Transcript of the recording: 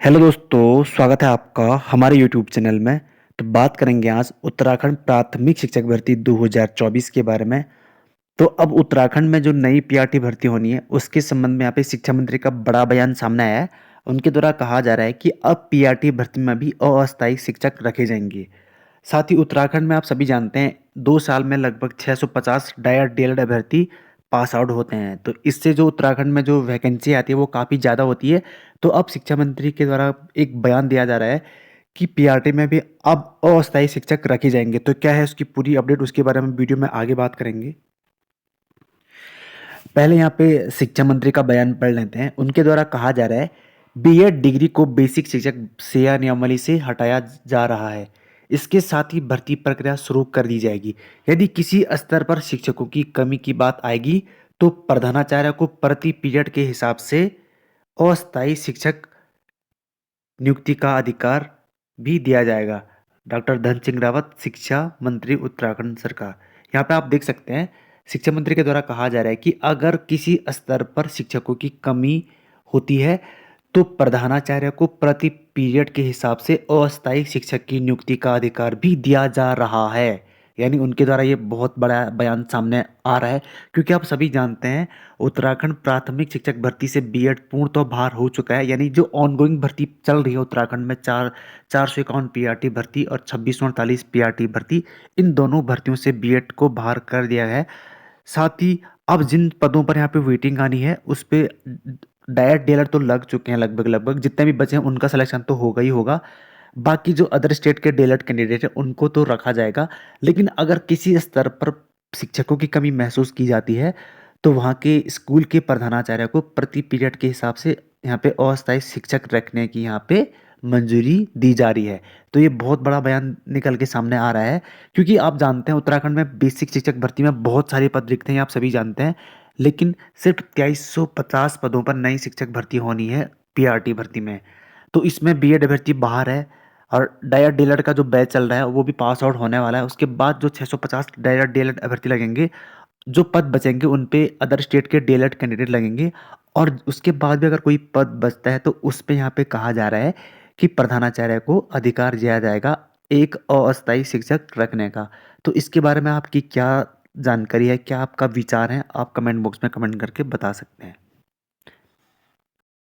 Hello दोस्तों, स्वागत है आपका हमारे यूट्यूब चैनल में। तो बात करेंगे आज उत्तराखंड प्राथमिक शिक्षक भर्ती 2024 के बारे में। तो अब उत्तराखंड में जो नई पीआरटी भर्ती होनी है उसके संबंध में यहाँ पे शिक्षा मंत्री का बड़ा बयान सामने आया है। उनके द्वारा कहा जा रहा है कि अब पीआरटी भर्ती में भी अस्थायी शिक्षक रखे जाएंगे। साथ ही उत्तराखंड में आप सभी जानते हैं 2 साल में लगभग 650 डायर डीएलएड अभ्यर्थी पास आउट होते हैं। तो इससे जो उत्तराखंड में जो वैकेंसी आती है वो काफ़ी ज़्यादा होती है। तो अब शिक्षा मंत्री के द्वारा एक बयान दिया जा रहा है कि पीआरटी में भी अब अस्थायी शिक्षक रखे जाएंगे। तो क्या है उसकी पूरी अपडेट, उसके बारे में वीडियो में आगे बात करेंगे। पहले यहाँ पे शिक्षा मंत्री का बयान पढ़ लेते हैं। उनके द्वारा कहा जा रहा है बीएड डिग्री को बेसिक शिक्षक सेवा नियमावली से हटाया जा रहा है। इसके साथ ही भर्ती प्रक्रिया शुरू कर दी जाएगी। यदि किसी स्तर पर शिक्षकों की कमी की बात आएगी तो प्रधानाचार्य को प्रति पीरियड के हिसाब से अस्थायी शिक्षक नियुक्ति का अधिकार भी दिया जाएगा। डॉक्टर धन सिंह रावत, शिक्षा मंत्री उत्तराखंड सरकार। यहाँ पे आप देख सकते हैं शिक्षा मंत्री के द्वारा कहा जा रहा है कि अगर किसी स्तर पर शिक्षकों की कमी होती है तो प्रधानाचार्य को प्रति पीरियड के हिसाब से अस्थायी शिक्षक की नियुक्ति का अधिकार भी दिया जा रहा है। यानी उनके द्वारा ये बहुत बड़ा बयान सामने आ रहा है, क्योंकि आप सभी जानते हैं उत्तराखंड प्राथमिक शिक्षक भर्ती से बीएड पूर्णतः बाहर हो चुका है। यानी जो ऑनगोइंग भर्ती चल रही है उत्तराखंड में 451 पीआरटी भर्ती और 2648 पीआरटी भर्ती, इन दोनों भर्तियों से बीएड को बाहर कर दिया है। साथ ही अब जिन पदों पर यहाँ पे वेटिंग आनी है उस पे डायरेक्ट डीलर तो लग चुके हैं, लगभग लगभग जितने भी बचे हैं उनका सिलेक्शन तो होगा ही होगा। बाकी जो अदर स्टेट के डीलर कैंडिडेट है उनको तो रखा जाएगा। लेकिन अगर किसी स्तर पर शिक्षकों की कमी महसूस की जाती है तो वहाँ के स्कूल के प्रधानाचार्य को प्रति पीरियड के हिसाब से यहाँ पे अस्थायी शिक्षक रखने की यहाँ पे मंजूरी दी जा रही है। तो ये बहुत बड़ा बयान निकल के सामने आ रहा है, क्योंकि आप जानते हैं उत्तराखंड में बेसिक शिक्षक भर्ती में बहुत सारे पद रिक्त हैं, आप सभी जानते हैं। लेकिन सिर्फ 2350 पदों पर नई शिक्षक भर्ती होनी है पीआरटी भर्ती में। तो इसमें बीएड अभ्यर्थी बाहर है और डायर डीलर का जो बैच चल रहा है वो भी पास आउट होने वाला है। उसके बाद जो 650 डायर डीलर अभ्यर्थी लगेंगे, जो पद बचेंगे उन पे अदर स्टेट के डीएलएड कैंडिडेट लगेंगे। और उसके बाद भी अगर कोई पद बचता है तो उस पे यहाँ पे कहा जा रहा है कि प्रधानाचार्य को अधिकार दिया जाएगा एक अस्थायी शिक्षक रखने का। तो इसके बारे में आपकी क्या जानकारी है, क्या आपका विचार है, आप कमेंट बॉक्स में कमेंट करके बता सकते हैं।